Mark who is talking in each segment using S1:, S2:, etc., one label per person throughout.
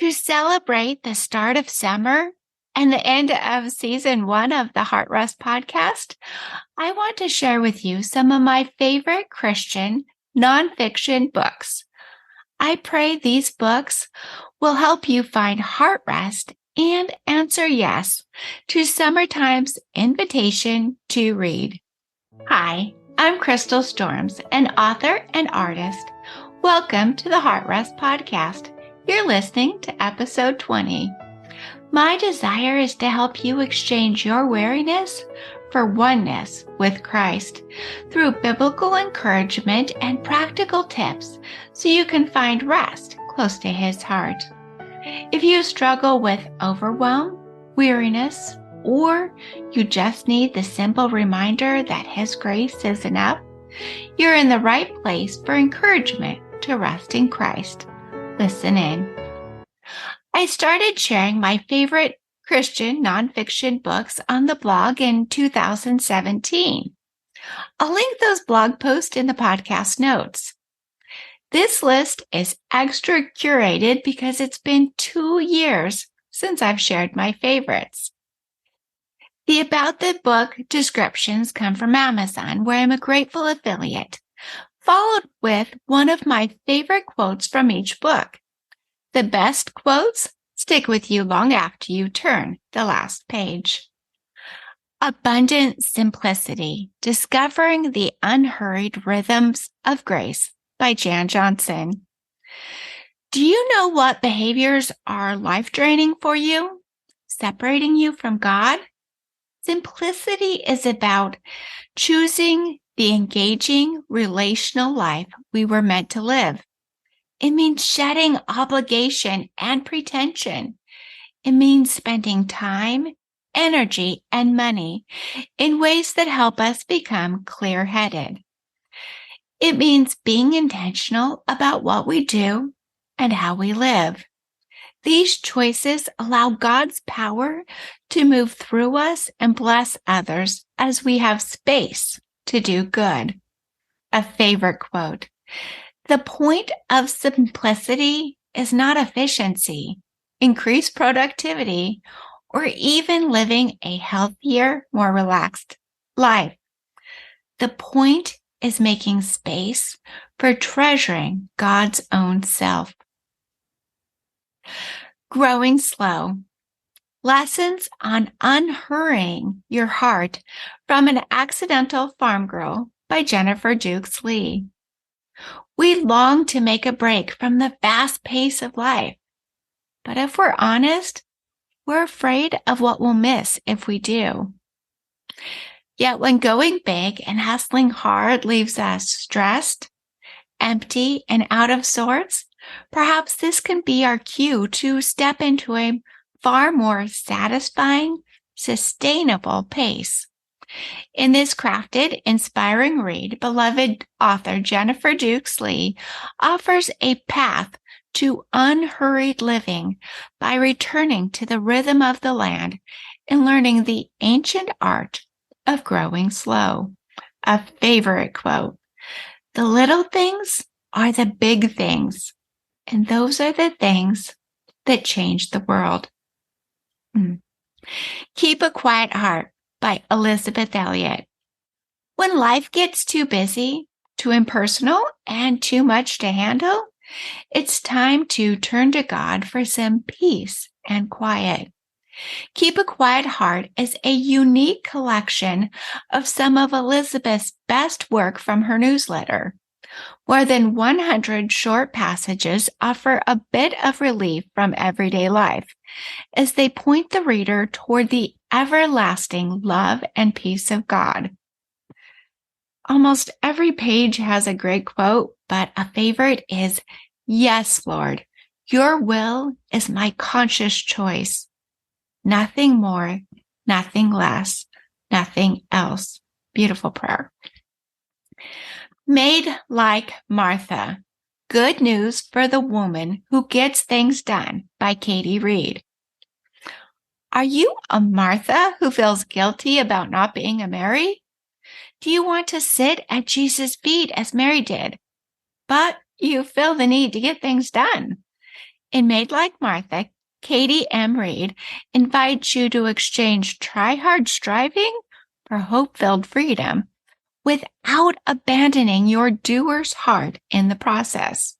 S1: To celebrate the start of summer and the end of season 1 of the Heart Rest podcast, I want to share with you some of my favorite Christian nonfiction books. I pray these books will help you find heart rest and answer yes to summertime's invitation to read. Hi, I'm Crystal Storms, an author and artist. Welcome to the Heart Rest podcast. You're listening to episode 20. My desire is to help you exchange your weariness for oneness with Christ through biblical encouragement and practical tips so you can find rest close to His heart. If you struggle with overwhelm, weariness, or you just need the simple reminder that His grace is enough, you're in the right place for encouragement to rest in Christ. Listen in. I started sharing my favorite Christian nonfiction books on the blog in 2017. I'll link those blog posts in the podcast notes. This list is extra curated because it's been 2 years since I've shared my favorites. The About the Book descriptions come from Amazon, where I'm a grateful affiliate, followed with one of my favorite quotes from each book. The best quotes stick with you long after you turn the last page. Abundant Simplicity, Discovering the Unhurried Rhythms of Grace by Jan Johnson. Do you know what behaviors are life-draining for you? Separating you from God? Simplicity is about choosing the engaging relational life we were meant to live. It means shedding obligation and pretension. It means spending time, energy, and money in ways that help us become clear-headed. It means being intentional about what we do and how we live. These choices allow God's power to move through us and bless others as we have space to do good. A favorite quote. The point of simplicity is not efficiency, increased productivity, or even living a healthier, more relaxed life. The point is making space for treasuring God's own self. Growing Slow. Lessons on Unhurrying Your Heart from an Accidental Farm Girl by Jennifer Jukes Lee. We long to make a break from the fast pace of life. But if we're honest, we're afraid of what we'll miss if we do. Yet when going big and hustling hard leaves us stressed, empty, and out of sorts, perhaps this can be our cue to step into a far more satisfying, sustainable pace. In this crafted, inspiring read, beloved author Jennifer Jukes Lee offers a path to unhurried living by returning to the rhythm of the land and learning the ancient art of growing slow. A favorite quote. The little things are the big things, and those are the things that change the world. Keep a Quiet Heart by Elizabeth Elliot. When life gets too busy, too impersonal, and too much to handle, it's time to turn to God for some peace and quiet. Keep a Quiet Heart is a unique collection of some of Elizabeth's best work from her newsletter. More than 100 short passages offer a bit of relief from everyday life as they point the reader toward the everlasting love and peace of God. Almost every page has a great quote, but a favorite is, "Yes, Lord, your will is my conscious choice. Nothing more, nothing less, nothing else." Beautiful prayer. Made Like Martha. Good News for the Woman Who Gets Things Done by Katie Reed. Are you a Martha who feels guilty about not being a Mary? Do you want to sit at Jesus' feet as Mary did, but you feel the need to get things done? In Made Like Martha, Katie M. Reed invites you to exchange try-hard striving for hope-filled freedom without abandoning your doer's heart in the process.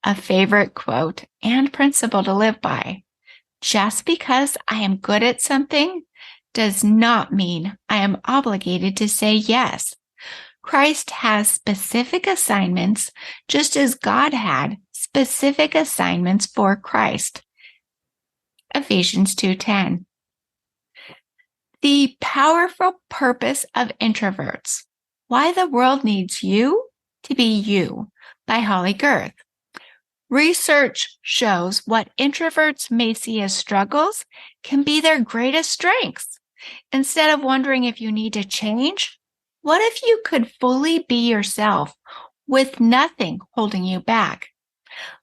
S1: A favorite quote and principle to live by: just because I am good at something does not mean I am obligated to say yes. Christ has specific assignments, just as God had specific assignments for Christ. Ephesians 2:10. The powerful purpose of introverts. Why the world needs you to be you, by Holly Girth. Research shows what introverts may see as struggles can be their greatest strengths. Instead of wondering if you need to change, what if you could fully be yourself with nothing holding you back?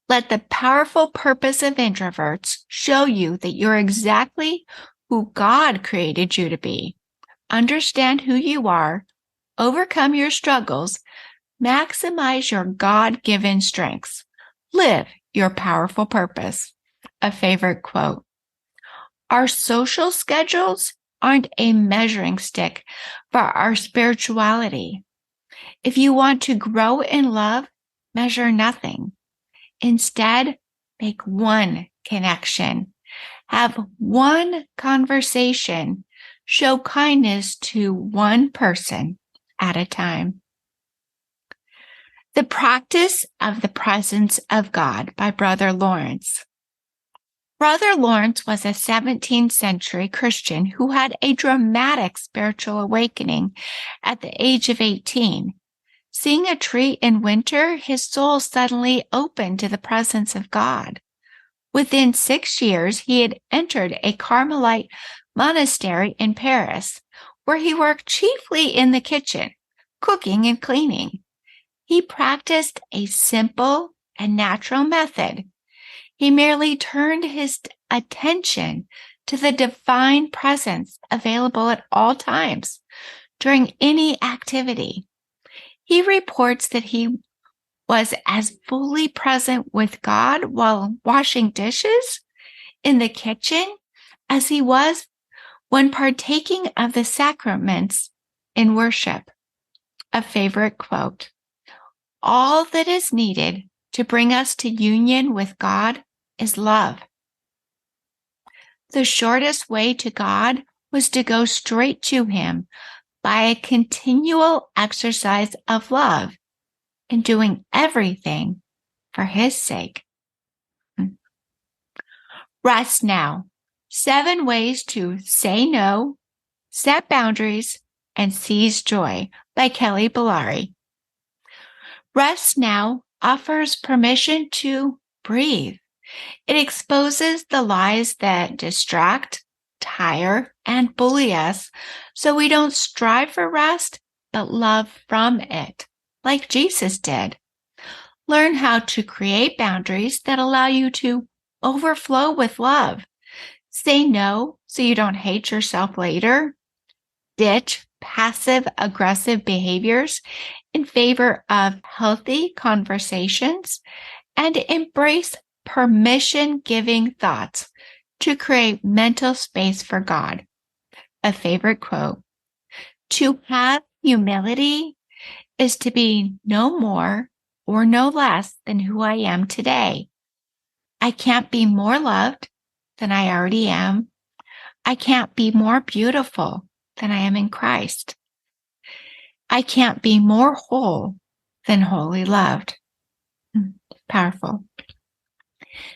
S1: Let the powerful purpose of introverts show you that you're exactly who God created you to be. Understand who you are, overcome your struggles, maximize your God-given strengths. Live your powerful purpose. A favorite quote. Our social schedules aren't a measuring stick for our spirituality. If you want to grow in love, measure nothing. Instead, make one connection. Have one conversation. Show kindness to one person at a time. The Practice of the Presence of God by Brother Lawrence. Brother Lawrence was a 17th century Christian who had a dramatic spiritual awakening at the age of 18. Seeing a tree in winter, his soul suddenly opened to the presence of God. Within 6 years, he had entered a Carmelite monastery in Paris, where he worked chiefly in the kitchen, cooking and cleaning. He practiced a simple and natural method. He merely turned his attention to the divine presence available at all times during any activity. He reports that he was as fully present with God while washing dishes in the kitchen as he was when partaking of the sacraments in worship. A favorite quote. All that is needed to bring us to union with God is love. The shortest way to God was to go straight to him by a continual exercise of love and doing everything for his sake. Rest now. 7 ways to say no, set boundaries, and seize joy by Kelly Bellari. Rest now offers permission to breathe. It exposes the lies that distract, tire, and bully us so we don't strive for rest, but love from it, like Jesus did. Learn how to create boundaries that allow you to overflow with love. Say no so you don't hate yourself later. Ditch passive-aggressive behaviors in favor of healthy conversations, and embrace permission-giving thoughts to create mental space for God. A favorite quote. To have humility is to be no more or no less than who I am today. I can't be more loved than I already am. I can't be more beautiful than I am in Christ. I can't be more whole than wholly loved. Powerful.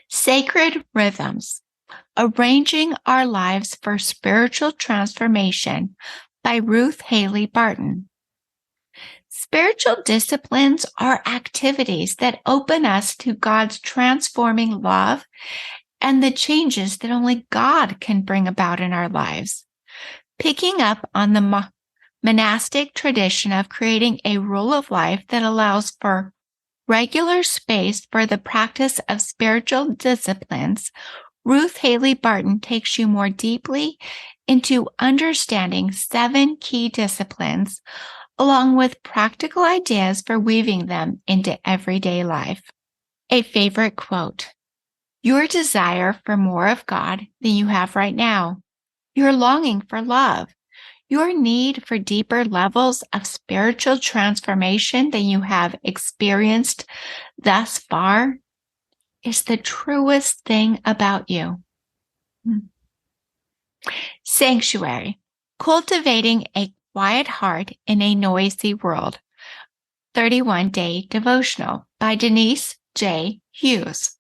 S1: Sacred Rhythms, Arranging Our Lives for Spiritual Transformation by Ruth Haley Barton. Spiritual disciplines are activities that open us to God's transforming love and the changes that only God can bring about in our lives. Picking up on the monastic tradition of creating a rule of life that allows for regular space for the practice of spiritual disciplines, Ruth Haley Barton takes you more deeply into understanding 7 key disciplines, along with practical ideas for weaving them into everyday life. A favorite quote. your desire for more of God than you have right now, your longing for love, your need for deeper levels of spiritual transformation than you have experienced thus far is the truest thing about you. Sanctuary, cultivating a quiet heart in a noisy world. 31-Day Devotional by Denise J. Hughes.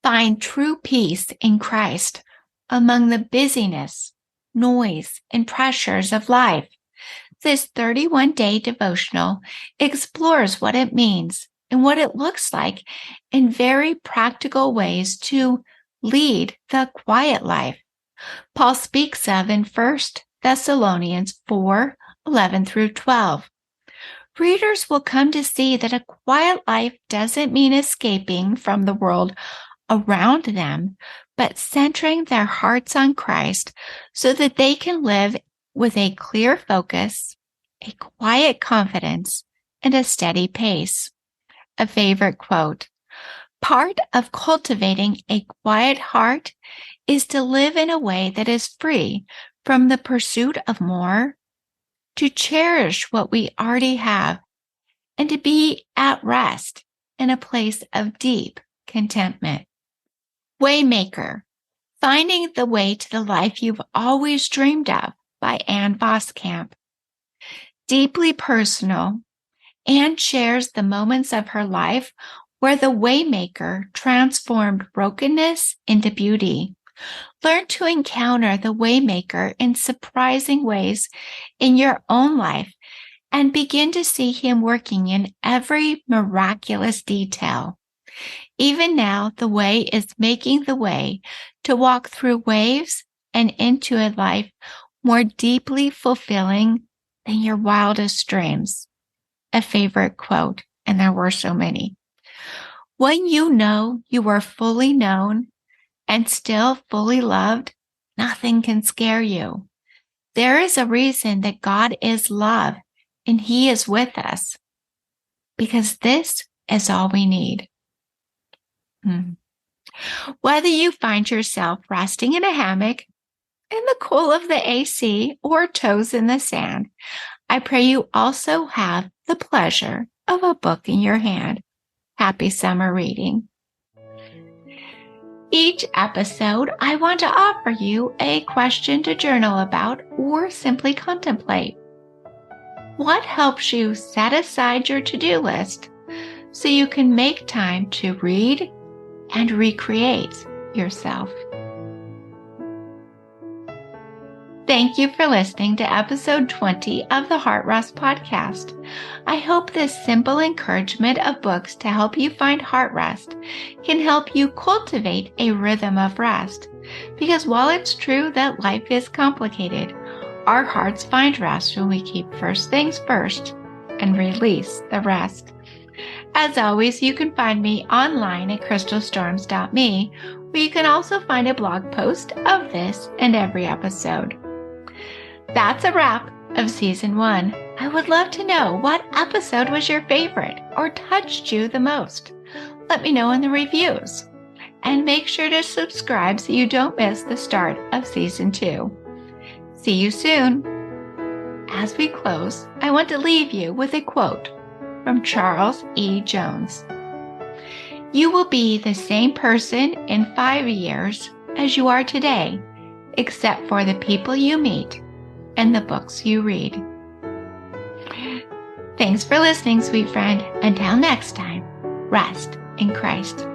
S1: Find true peace in Christ among the busyness, noise, and pressures of life. This 31-day devotional explores what it means and what it looks like in very practical ways to lead the quiet life Paul speaks of in 1 Thessalonians 4:11 through 12. Readers will come to see that a quiet life doesn't mean escaping from the world around them, but centering their hearts on Christ so that they can live with a clear focus, a quiet confidence, and a steady pace. A favorite quote: part of cultivating a quiet heart is to live in a way that is free from the pursuit of more, to cherish what we already have, and to be at rest in a place of deep contentment. Waymaker, Finding the Way to the Life You've Always Dreamed of by Ann Voskamp. Deeply personal, Ann shares the moments of her life where the Waymaker transformed brokenness into beauty. Learn to encounter the Waymaker in surprising ways in your own life and begin to see him working in every miraculous detail. Even now, the Way is making the way to walk through waves and into a life more deeply fulfilling than your wildest dreams. A favorite quote, and there were so many. When you know you are fully known and still fully loved, nothing can scare you. There is a reason that God is love and he is with us, because this is all we need. Whether you find yourself resting in a hammock, in the cool of the AC, or toes in the sand, I pray you also have the pleasure of a book in your hand. Happy summer reading. Each episode, I want to offer you a question to journal about or simply contemplate. What helps you set aside your to-do list so you can make time to read and recreate yourself? Thank you for listening to episode 20 of the Heart Rest Podcast. I hope this simple encouragement of books to help you find heart rest can help you cultivate a rhythm of rest. Because while it's true that life is complicated, our hearts find rest when we keep first things first and release the rest. As always, you can find me online at crystalstorms.me, where you can also find a blog post of this and every episode. That's a wrap of Season 1. I would love to know what episode was your favorite or touched you the most. Let me know in the reviews. And make sure to subscribe so you don't miss the start of Season 2. See you soon. As we close, I want to leave you with a quote from Charles E. Jones. You will be the same person in 5 years as you are today, except for the people you meet and the books you read. Thanks for listening, sweet friend. Until next time, rest in Christ.